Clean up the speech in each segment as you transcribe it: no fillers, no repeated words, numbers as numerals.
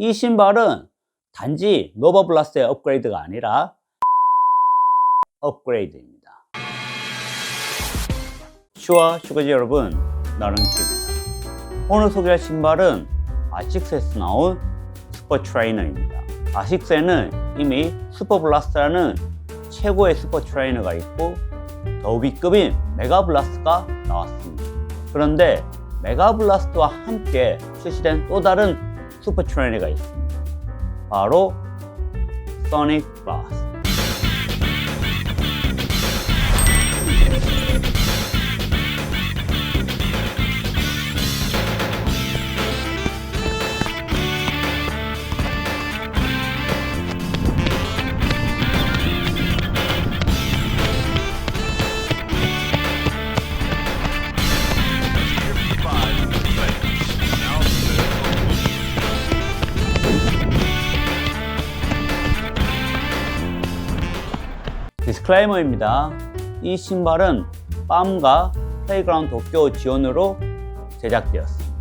이 신발은 단지 노바블라스의 업그레이드가 아니라 업그레이드입니다. 슈아 슈가지 여러분, 나른키입니다. 오늘 소개할 신발은 아식스에서 나온 슈퍼 트레이너입니다. 아식스에는 이미 슈퍼블라스트라는 최고의 슈퍼 트레이너가 있고 더 위급인 메가블라스트가 나왔습니다. 그런데 메가블라스트와 함께 출시된 또 다른 슈퍼 트레이너가 있습니다. 바로 소닉 블라스트. 디스클레이머입니다. 이 신발은 빰과 플레이그라운드 도쿄 지원으로 제작되었습니다.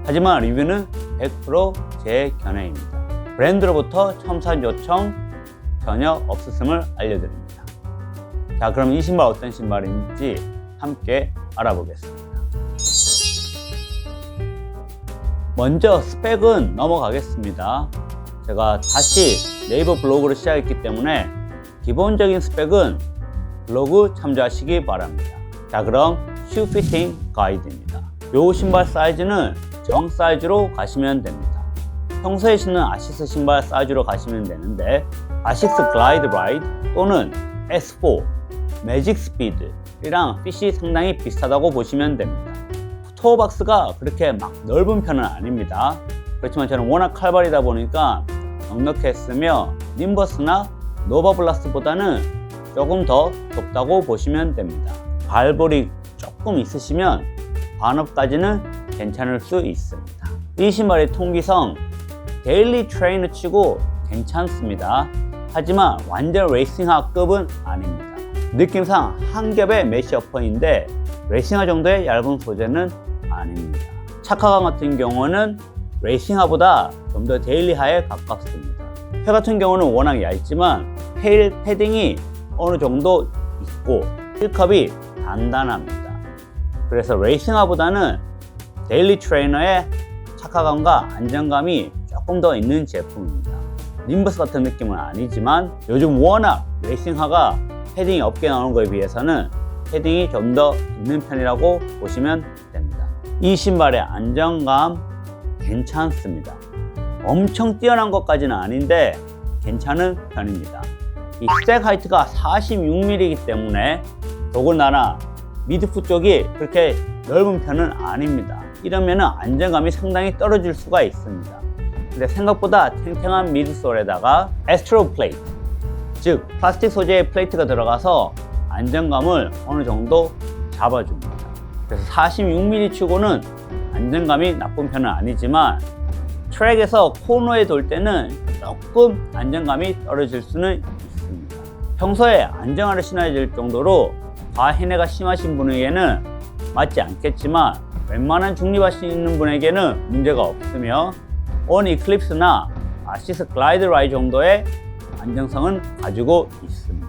하지만 리뷰는 100% 제 견해입니다. 브랜드로부터 첨삭 요청 전혀 없었음을 알려드립니다. 자, 그럼 이 신발 어떤 신발인지 함께 알아보겠습니다. 먼저 스펙은 넘어가겠습니다. 제가 다시 네이버 블로그를 시작했기 때문에 기본적인 스펙은 블로그 참조하시기 바랍니다. 자, 그럼 슈 피팅 가이드입니다. 요 신발 사이즈는 정 사이즈로 가시면 됩니다. 평소에 신는 아식스 신발 사이즈로 가시면 되는데 아식스 글라이드 라이드 또는 S4 매직 스피드랑 핏이 상당히 비슷하다고 보시면 됩니다. 토어박스가 그렇게 막 넓은 편은 아닙니다. 그렇지만 저는 워낙 칼발이다 보니까 넉넉했으며 님버스나 노바블라스트보다는 조금 더 좁다고 보시면 됩니다. 발볼이 조금 있으시면 반업까지는 괜찮을 수 있습니다. 이 신발의 통기성 데일리 트레이너 치고 괜찮습니다. 하지만 완전 레이싱화급은 아닙니다. 느낌상 한 겹의 메쉬 어퍼인데 레이싱화 정도의 얇은 소재는 아닙니다. 착화감 같은 경우는 레이싱화보다 좀 더 데일리화에 가깝습니다. 회 같은 경우는 워낙 얇지만 테일 패딩이 어느 정도 있고 힐컵이 단단합니다. 그래서 레이싱화보다는 데일리 트레이너의 착화감과 안정감이 조금 더 있는 제품입니다. 님버스 같은 느낌은 아니지만 요즘 워낙 레이싱화가 패딩이 없게 나오는 것에 비해서는 패딩이 좀 더 있는 편이라고 보시면 됩니다. 이 신발의 안정감 괜찮습니다. 엄청 뛰어난 것까지는 아닌데 괜찮은 편입니다. 이 스택 하이트가 46mm이기 때문에 더군다나 미드풋 쪽이 그렇게 넓은 편은 아닙니다. 이러면 안정감이 상당히 떨어질 수가 있습니다. 근데 생각보다 탱탱한 미드솔에다가 에스트로 플레이트, 즉 플라스틱 소재의 플레이트가 들어가서 안정감을 어느 정도 잡아줍니다. 그래서 46mm 치고는 안정감이 나쁜 편은 아니지만 트랙에서 코너에 돌 때는 조금 안정감이 떨어질 수는 있습니다. 평소에 안정화를 신어야 될 정도로 과해내가 심하신 분에게는 맞지 않겠지만 웬만한 중립하시는 분에게는 문제가 없으며 온 이클립스나 아식스 글라이드 라이드 정도의 안정성은 가지고 있습니다.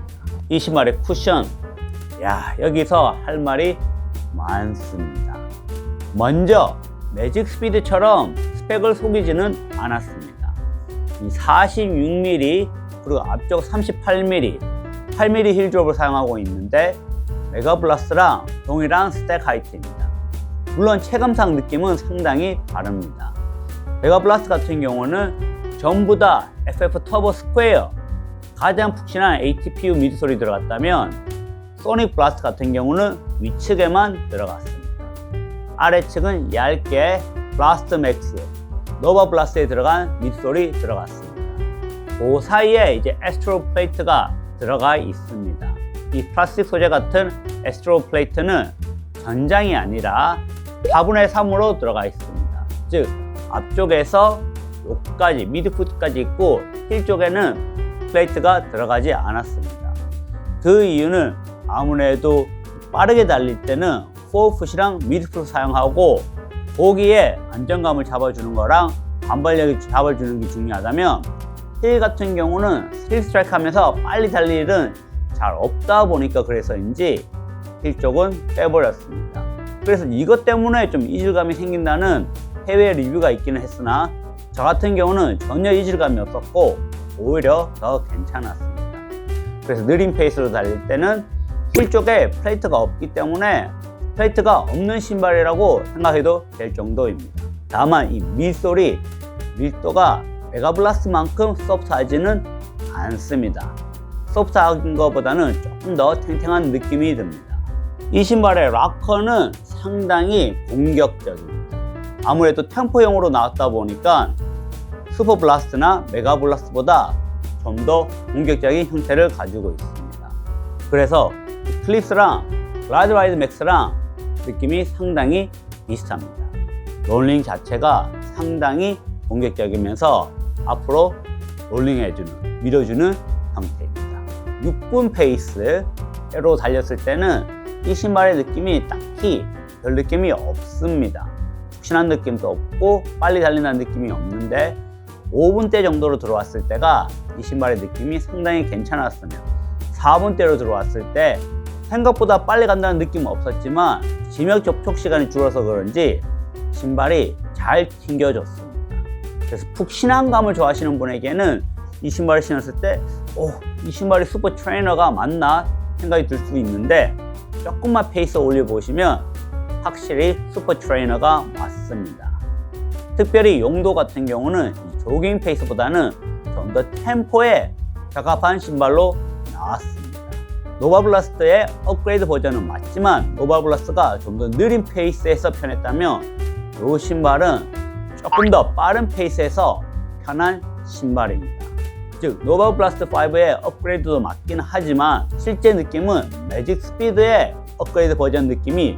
이 신발의 쿠션, 여기서 할 말이 많습니다. 먼저 매직 스피드처럼 스펙을 속이지는 않았습니다. 이 46mm 그리고 앞쪽 38mm, 8mm 힐드롭을 사용하고 있는데 메가블라스트랑 동일한 스택 하이트입니다. 물론 체감상 느낌은 상당히 다릅니다. 메가블라스트 같은 경우는 전부 다 FF 터보 스퀘어 가장 푹신한 ATPU 미드솔이 들어갔다면 소닉 블라스트 같은 경우는 위측에만 들어갔습니다. 아래측은 얇게 블라스트 맥스, 노바 블라스트에 들어간 미드솔이 들어갔습니다. 그 사이에 이제 에스트로 플레이트가 들어가 있습니다. 이 플라스틱 소재 같은 에스트로 플레이트는 전장이 아니라 4분의 3으로 들어가 있습니다. 즉 앞쪽에서 여기까지 미드풋까지 있고 힐 쪽에는 플레이트가 들어가지 않았습니다. 그 이유는 아무래도 빠르게 달릴 때는 포어풋이랑 미드풋을 사용하고 거기에 안정감을 잡아주는 거랑 반발력이 잡아주는 게 중요하다면 힐 같은 경우는 힐 스트라이크 하면서 빨리 달릴 일은 잘 없다 보니까 그래서인지 힐 쪽은 빼버렸습니다. 그래서 이것 때문에 좀 이질감이 생긴다는 해외 리뷰가 있기는 했으나 저 같은 경우는 전혀 이질감이 없었고 오히려 더 괜찮았습니다. 그래서 느린 페이스로 달릴 때는 힐 쪽에 플레이트가 없기 때문에 플레이트가 없는 신발이라고 생각해도 될 정도입니다. 다만 이 밀솔이 밀도가 메가블라스트만큼 소프트하지는 않습니다. 소프트한 것보다는 조금 더 탱탱한 느낌이 듭니다. 이 신발의 락커는 상당히 공격적입니다. 아무래도 템포형으로 나왔다 보니까 슈퍼블라스트나 메가블라스트보다 좀 더 공격적인 형태를 가지고 있습니다. 그래서 클립스랑 글라이드 라이드 맥스랑 느낌이 상당히 비슷합니다. 롤링 자체가 상당히 공격적이면서 앞으로 롤링해주는, 밀어주는 형태입니다. 6분 페이스로 달렸을 때는 이 신발의 느낌이 딱히 별 느낌이 없습니다. 푹신한 느낌도 없고 빨리 달린다는 느낌이 없는데 5분대 정도로 들어왔을 때가 이 신발의 느낌이 상당히 괜찮았으며 4분대로 들어왔을 때 생각보다 빨리 간다는 느낌은 없었지만 지명 접촉 시간이 줄어서 그런지 신발이 잘 튕겨졌습니다. 그래서 푹신한 감을 좋아하시는 분에게는 이 신발을 신었을 때 이 신발이 슈퍼 트레이너가 맞나 생각이 들 수 있는데 조금만 페이스 올려보시면 확실히 슈퍼 트레이너가 맞습니다. 특별히 용도 같은 경우는 이 조깅 페이스보다는 좀 더 템포에 적합한 신발로 나왔습니다. 노바블라스트의 업그레이드 버전은 맞지만 노바블라스트가 좀 더 느린 페이스에서 편했다면 이 신발은 조금 더 빠른 페이스에서 편한 신발입니다. 즉 노바블라스트 5의 업그레이드도 맞긴 하지만 실제 느낌은 매직 스피드의 업그레이드 버전 느낌이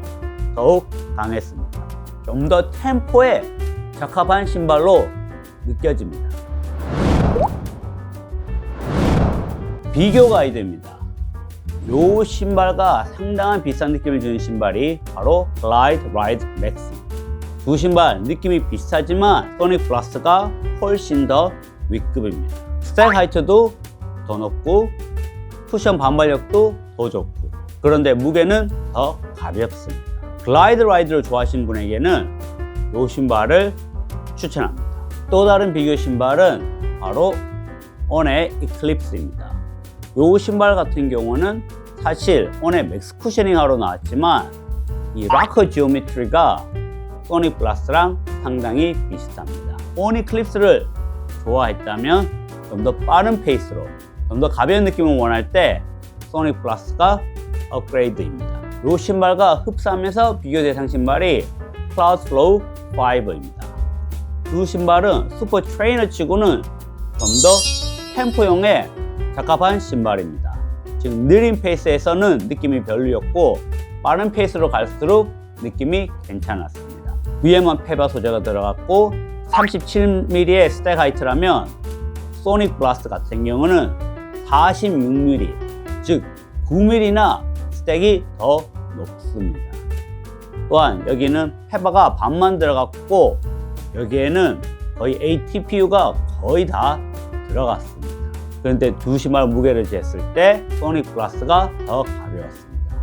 더욱 강했습니다. 좀 더 템포에 적합한 신발로 느껴집니다. 비교 가이드입니다. 이 신발과 상당한 비슷한 느낌을 주는 신발이 바로 글라이드 라이드 맥스입니다. 두 신발 느낌이 비슷하지만 소닉 플러스가 훨씬 더 윗급입니다. 스택 하이트도 더 높고 쿠션 반발력도 더 좋고 그런데 무게는 더 가볍습니다. 글라이드 라이드를 좋아하시는 분에게는 이 신발을 추천합니다. 또 다른 비교 신발은 바로 온의 이클립스입니다. 이 신발 같은 경우는 사실 온의 맥스 쿠셔닝 하러 나왔지만 이 락커 지오메트리가 소닉 플러스랑 상당히 비슷합니다. 온 이클립스를 좋아했다면 좀 더 빠른 페이스로 좀 더 가벼운 느낌을 원할 때 소닉 플러스가 업그레이드입니다. 이 신발과 흡사하면서 비교 대상 신발이 클라우드 플로우 5입니다. 두 신발은 슈퍼 트레이너 치고는 좀 더 템포형에 적합한 신발입니다. 즉 느린 페이스에서는 느낌이 별로였고 빠른 페이스로 갈수록 느낌이 괜찮았습니다. 위에만 페바 소재가 들어갔고 37mm의 스택 하이트라면 소닉 블라스트 같은 경우는 46mm 즉 9mm나 스택이 더 높습니다. 또한 여기는 페바가 반만 들어갔고 여기에는 거의 ATPU가 거의 다 들어갔습니다. 그런데 두 신발 무게를 쟀을 때 소닉 플러스가 더 가벼웠습니다.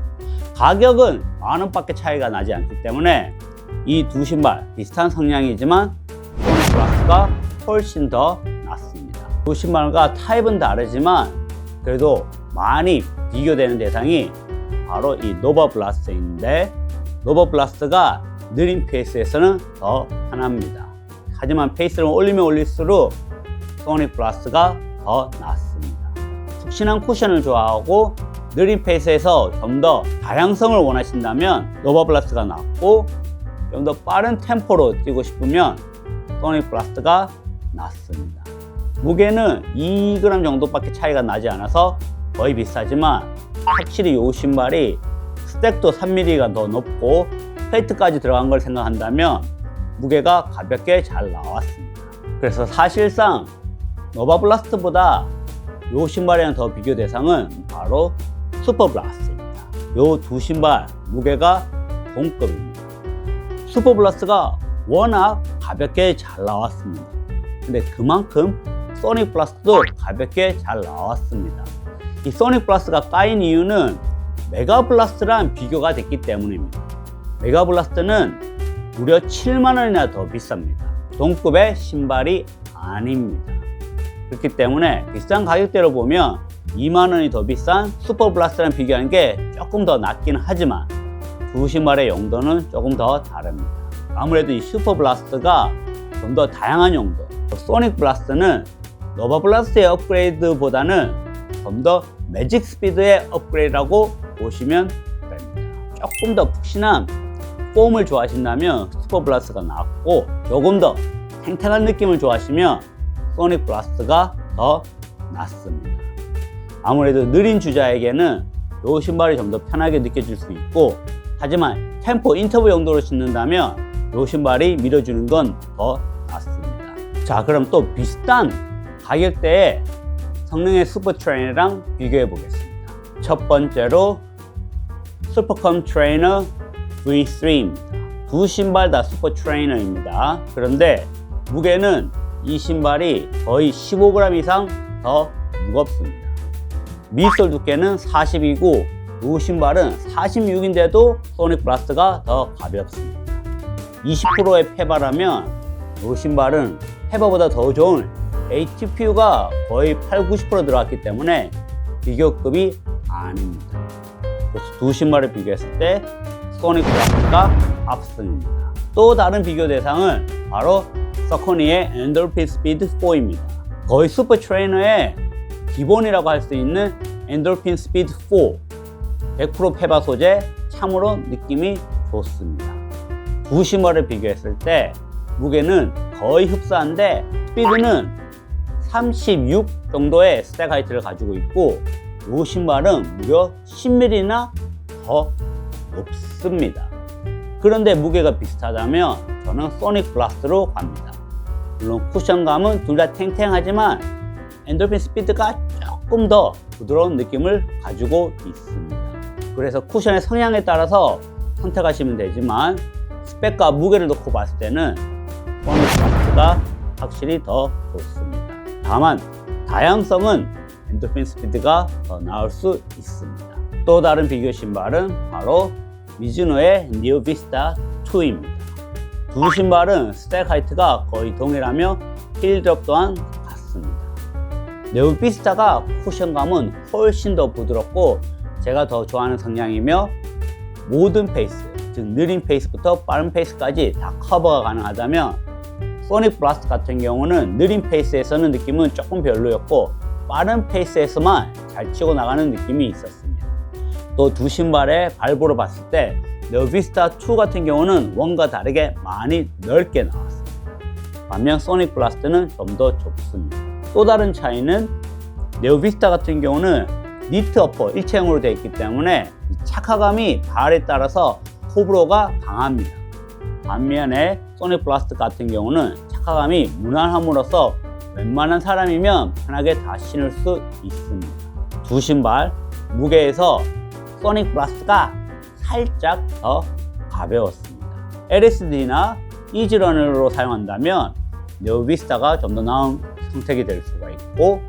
가격은 만원 밖에 차이가 나지 않기 때문에 이 두 신발 비슷한 성량이지만 소닉 플러스가 훨씬 더 낫습니다. 두 신발과 타입은 다르지만 그래도 많이 비교되는 대상이 바로 이 노바블라스트인데 노바블라스트가 느린 페이스에서는 더 편합니다. 하지만 페이스를 올리면 올릴수록 소닉 플러스가 더 낫습니다. 푹신한 쿠션을 좋아하고 느린 페이스에서 좀 더 다양성을 원하신다면 노바블라스트가 낫고 좀 더 빠른 템포로 뛰고 싶으면 소닉 플러스가 낫습니다. 무게는 2g 정도밖에 차이가 나지 않아서 거의 비슷하지만 확실히 이 신발이 스택도 3mm가 더 높고 플레이트까지 들어간 걸 생각한다면 무게가 가볍게 잘 나왔습니다. 그래서 사실상 노바블라스트보다 이 신발이랑 더 비교 대상은 바로 슈퍼블라스트입니다. 이 두 신발 무게가 동급입니다. 슈퍼블라스트가 워낙 가볍게 잘 나왔습니다. 근데 그만큼 소닉 블라스트도 가볍게 잘 나왔습니다. 이 소닉 블라스트가 까인 이유는 메가 블라스트랑 비교가 됐기 때문입니다. 메가 블라스트는 무려 7만원이나 더 비쌉니다. 동급의 신발이 아닙니다. 그렇기 때문에 비싼 가격대로 보면 2만원이 더 비싼 슈퍼 블라스트랑 비교하는 게 조금 더 낫긴 하지만 두 신발의 용도는 조금 더 다릅니다. 아무래도 이 슈퍼 블라스트가 좀 더 다양한 용도, 소닉 블라스트는 노바 블라스트의 업그레이드보다는 좀 더 매직 스피드의 업그레이드라고 보시면 됩니다. 조금 더 푹신한 폼을 좋아하신다면 슈퍼 블라스트가 낫고, 조금 더 탱탱한 느낌을 좋아하시면 소닉 블라스트가 더 낫습니다. 아무래도 느린 주자에게는 이 신발이 좀 더 편하게 느껴질 수 있고, 하지만 템포 인터벌 용도로 신는다면 이 신발이 밀어주는 건 더 낫습니다. 자, 그럼 또 비슷한 가격대의 성능의 슈퍼 트레이너랑 비교해 보겠습니다. 첫 번째로 슈퍼컴 트레이너 V3입니다. 두 신발 다 슈퍼 트레이너입니다. 그런데 무게는 이 신발이 거의 15g 이상 더 무겁습니다. 밑솔 두께는 40이고 이 신발은 46인데도 소닉 블라스트가 더 가볍습니다. 20%의 페바라면 이 신발은 페바보다 더 좋은 ATPU가 거의 80-90% 들어갔기 때문에 비교급이 아닙니다. 그래서 두 신발을 비교했을 때 소닉 블라스트가 압승입니다. 또 다른 비교 대상은 바로 서코니의 엔돌핀 스피드 4입니다. 거의 슈퍼 트레이너의 기본이라고 할 수 있는 엔돌핀 스피드 4 100% 페바 소재, 참으로 느낌이 좋습니다. 두 신발을 비교했을 때 무게는 거의 흡사한데 스피드는 36 정도의 스택 하이트를 가지고 있고 이 신발은 무려 10mm나 더 높습니다. 그런데 무게가 비슷하다면 저는 소닉 블라스트로 갑니다. 물론 쿠션감은 둘 다 탱탱하지만 엔돌핀 스피드가 조금 더 부드러운 느낌을 가지고 있습니다. 그래서 쿠션의 성향에 따라서 선택하시면 되지만 스펙과 무게를 놓고 봤을 때는 소닉 블라스트가 확실히 더 좋습니다. 다만 다양성은 엔돌핀 스피드가 더 나을 수 있습니다. 또 다른 비교 신발은 바로 미즈노의 니오 비스타 2입니다. 두 신발은 스택 하이트가 거의 동일하며 힐 드롭 또한 같습니다. 니오 비스타가 쿠션감은 훨씬 더 부드럽고 제가 더 좋아하는 성향이며 모든 페이스, 즉 느린 페이스부터 빠른 페이스까지 다 커버가 가능하다면 소닉 블라스트 같은 경우는 느린 페이스에서는 느낌은 조금 별로였고 빠른 페이스에서만 잘 치고 나가는 느낌이 있었습니다. 또 두 신발의 발보로 봤을 때 네오비스타 2 같은 경우는 원과 다르게 많이 넓게 나왔습니다. 반면 소닉 블라스트는 좀 더 좁습니다. 또 다른 차이는 네오비스타 같은 경우는 니트 어퍼 일체형으로 되어 있기 때문에 착화감이 발에 따라서 호불호가 강합니다. 반면에 소닉 블라스트 같은 경우는 착화감이 무난함으로써 웬만한 사람이면 편하게 다 신을 수 있습니다. 두 신발 무게에서 소닉 블라스트가 살짝 더 가벼웠습니다. LSD나 이지러너로 사용한다면 네오비스타가 좀 더 나은 선택이 될 수가 있고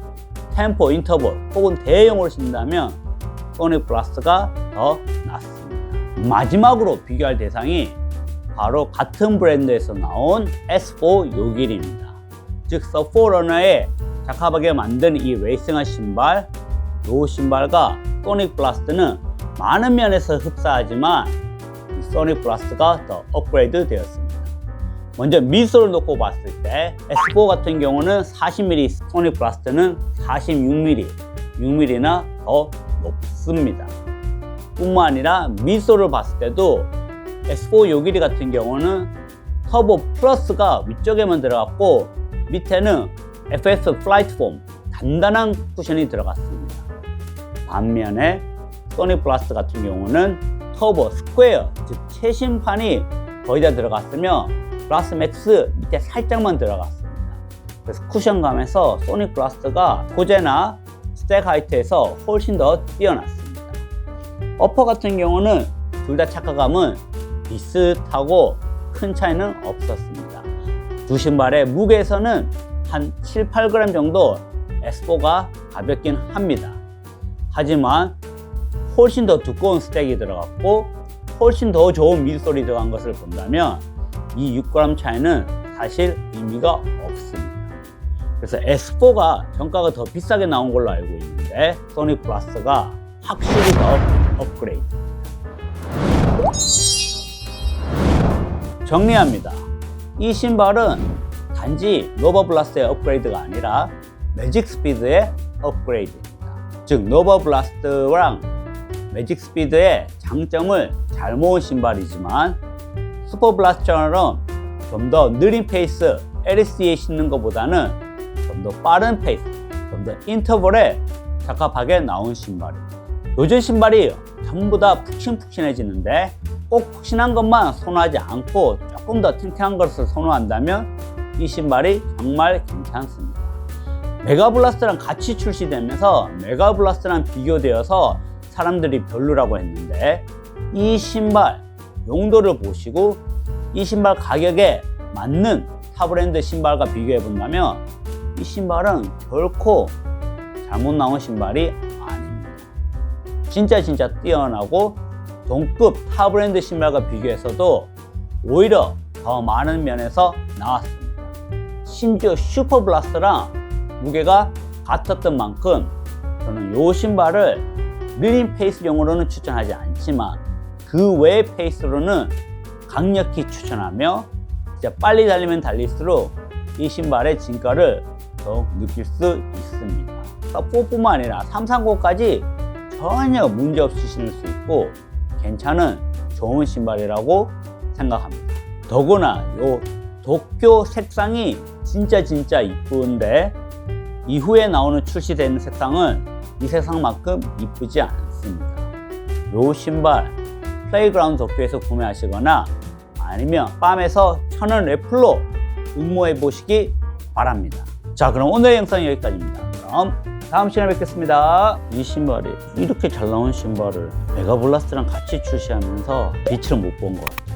템포 인터벌 혹은 대용으로 신다면 소닉 블라스트가 더 낫습니다. 마지막으로 비교할 대상이 바로 같은 브랜드에서 나온 S4 요길입니다. 즉 서포러너에 적합하게 만든 이 레이싱화 신발, 이 신발과 소닉 블라스트는 많은 면에서 흡사하지만 이 소닉 블라스트가 더 업그레이드 되었습니다. 먼저 밑솔을 놓고 봤을 때 S4 같은 경우는 40mm, 소닉 블라스트는 46mm, 6mm나 더 높습니다. 뿐만 아니라 밑솔을 봤을 때도 S4 요길이 같은 경우는 터보 플러스가 위쪽에만 들어갔고 밑에는 FS 플라이트 폼 단단한 쿠션이 들어갔습니다. 반면에 소닉 블라스트 같은 경우는 터보 스퀘어, 즉 최신판이 거의 다 들어갔으며 블라스트 맥스 밑에 살짝만 들어갔습니다. 그래서 쿠션감에서 소닉 블라스트가 소재나 스택 하이트에서 훨씬 더 뛰어났습니다. 어퍼 같은 경우는 둘 다 착화감은 비슷하고 큰 차이는 없었습니다. 두 신발의 무게에서는 한 7, 8g 정도 S4가 가볍긴 합니다. 하지만 훨씬 더 두꺼운 스택이 들어갔고 훨씬 더 좋은 미드솔이 들어간 것을 본다면 이 6g 차이는 사실 의미가 없습니다. 그래서 S4가 정가가 더 비싸게 나온 걸로 알고 있는데 소닉 플러스가 확실히 더 업그레이드. 정리합니다. 이 신발은 단지 노바블라스트의 업그레이드가 아니라 매직 스피드의 업그레이드입니다. 즉 노바블라스트랑 매직 스피드의 장점을 잘 모은 신발이지만 슈퍼블라스트처럼 좀 더 느린 페이스 LSE에 신는 것보다는 좀 더 빠른 페이스, 좀 더 인터벌에 적합하게 나온 신발입니다. 요즘 신발이 전부 다 푹신푹신해지는데 꼭 푹신한 것만 선호하지 않고 조금 더 탱탱한 것을 선호한다면 이 신발이 정말 괜찮습니다. 메가블라스트랑 같이 출시되면서 메가블라스트랑 비교되어서 사람들이 별로라고 했는데 이 신발 용도를 보시고 이 신발 가격에 맞는 타 브랜드 신발과 비교해 본다면 이 신발은 결코 잘못 나온 신발이 아닙니다. 진짜 뛰어나고 동급 타 브랜드 신발과 비교해서도 오히려 더 많은 면에서 나왔습니다. 심지어 슈퍼블라스트랑 무게가 같았던 만큼 저는 이 신발을 느린 페이스용으로는 추천하지 않지만 그 외의 페이스로는 강력히 추천하며 진짜 빨리 달리면 달릴수록 이 신발의 진가를 더욱 느낄 수 있습니다. 4뿐만 아니라 330까지 전혀 문제없이 신을 수 있고 괜찮은 좋은 신발이라고 생각합니다. 더구나 요 도쿄 색상이 진짜 이쁜데 이후에 나오는 출시되는 색상은 이 색상만큼 이쁘지 않습니다. 요 신발 플레이그라운드 도쿄에서 구매하시거나 아니면 팜에서 1000원 래플로 응모해 보시기 바랍니다. 자, 그럼 오늘 영상은 여기까지입니다. 그럼 다음 시간에 뵙겠습니다. 이 신발이 이렇게 잘 나온 신발을 메가블라스트랑 같이 출시하면서 빛을 못 본 것 같아요.